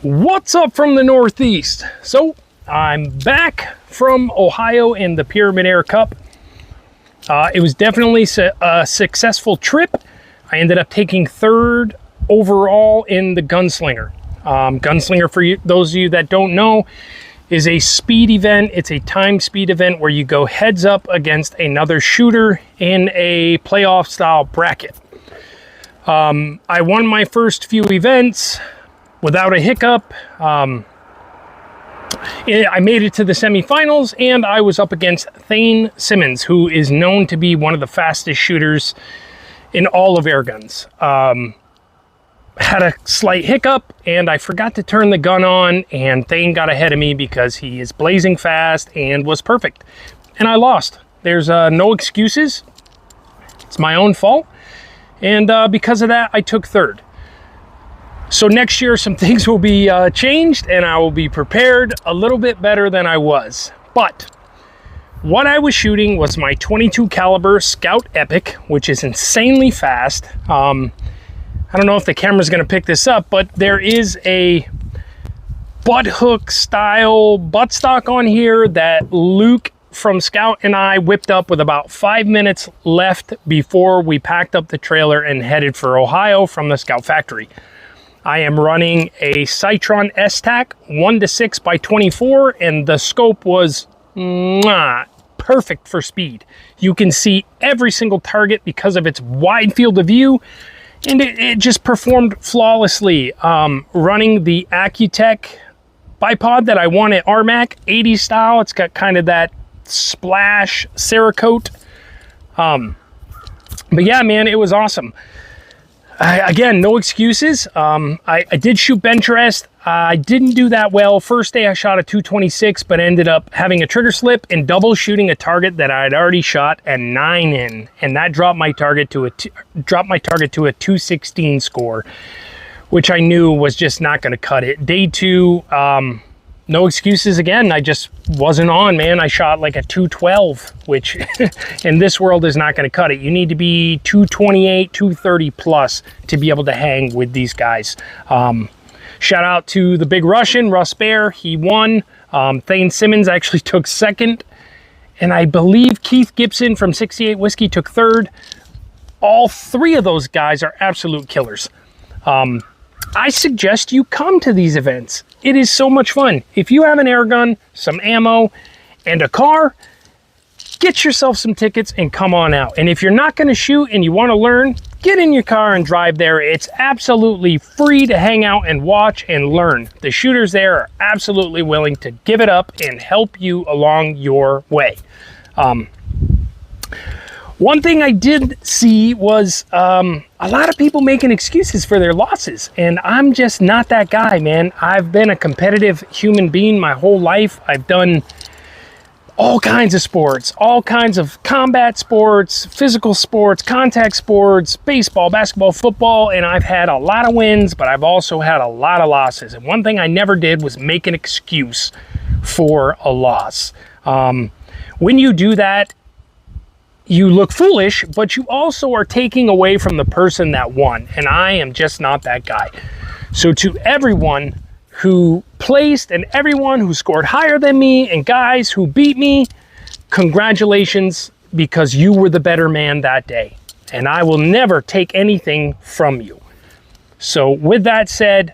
What's up from the Northeast? So I'm back from Ohio in the Pyramyd Air Cup. It was definitely a successful trip. I ended up taking third overall in the Gunslinger. Gunslinger, for you, those of you that don't know, is a speed event. It's a time speed event where you go heads up against another shooter in a playoff style bracket. I won my first few events without a hiccup. I made it to the semifinals, and I was up against Thane Simmons, who is known to be one of the fastest shooters in all of air guns. Had a slight hiccup, and I forgot to turn the gun on, and Thane got ahead of me because he is blazing fast and was perfect. And I lost. There's no excuses. It's my own fault. And because of that, I took third. So next year, some things will be changed, and I will be prepared a little bit better than I was. But what I was shooting was my 22 caliber Scout Epic, which is insanely fast. I don't know if the camera's going to pick this up, but there is a butt hook style buttstock on here that Luke from Scout and I whipped up with about 5 minutes left before we packed up the trailer and headed for Ohio from the Scout factory. I am running a Citron S-Tac 1:6x24, and the scope was perfect for speed. You can see every single target because of its wide field of view, and it just performed flawlessly. Running the Accutech bipod that I won at RMAC, 80s style. It's got kind of that splash Cerakote. But yeah, man, it was awesome. Again, no excuses. I did shoot bench rest. I didn't do that well. First day I shot a 226, but ended up having a trigger slip and double shooting a target that I had already shot a 9 in, and that dropped my target to a 216 score, which I knew was just not going to cut it. Day two, no excuses again. I just wasn't on, man. I shot like a 212, which in this world is not going to cut it. You need to be 228, 230 plus to be able to hang with these guys. Shout out to the big Russian, Russ Bear. He won. Thane Simmons actually took second. And I believe Keith Gibson from 68 Whiskey took third. All three of those guys are absolute killers. I suggest you come to these events. It is so much fun. If you have an air gun, some ammo, and a car, get yourself some tickets and come on out. And if you're not going to shoot and you want to learn, get in your car and drive there. It's absolutely free to hang out and watch and learn. The shooters there are absolutely willing to give it up and help you along your way. One thing I did see was a lot of people making excuses for their losses, and I'm just not that guy, man. I've been a competitive human being my whole life. I've done all kinds of sports, all kinds of combat sports, physical sports, contact sports, baseball, basketball, football, and I've had a lot of wins, but I've also had a lot of losses. And one thing I never did was make an excuse for a loss. When you do that, you look foolish, but you also are taking away from the person that won, and I am just not that guy. So to everyone who placed and everyone who scored higher than me and guys who beat me, congratulations, because you were the better man that day, and I will never take anything from you. So with that said,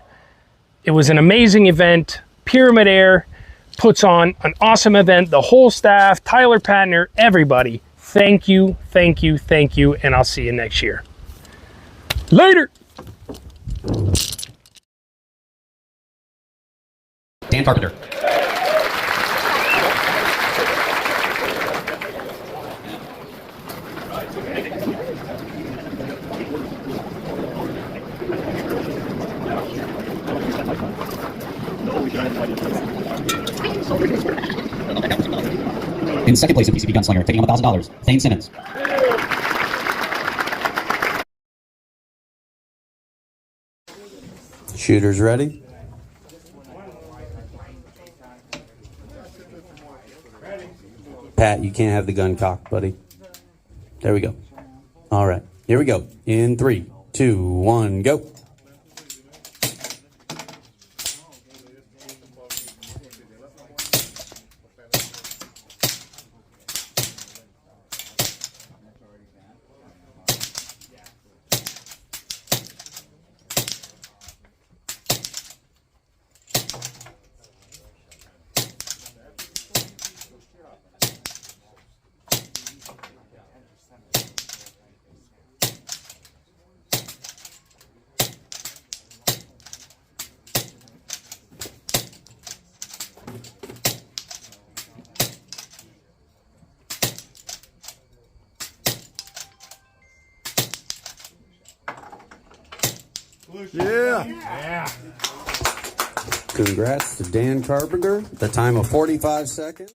it was an amazing event. Pyramyd Air puts on an awesome event. The whole staff, Tyler Patner, everybody. Thank you, thank you, thank you, and I'll see you next year. Later! Dan Carpenter. In second place in PCB Gunslinger, taking home $1,000, Thane Simmons. Shooters ready? Pat, you can't have the gun cocked, buddy. There we go. All right, here we go. In 3, 2, 1, go. Yeah. Congrats to Dan Carpenter. The time of 45 seconds.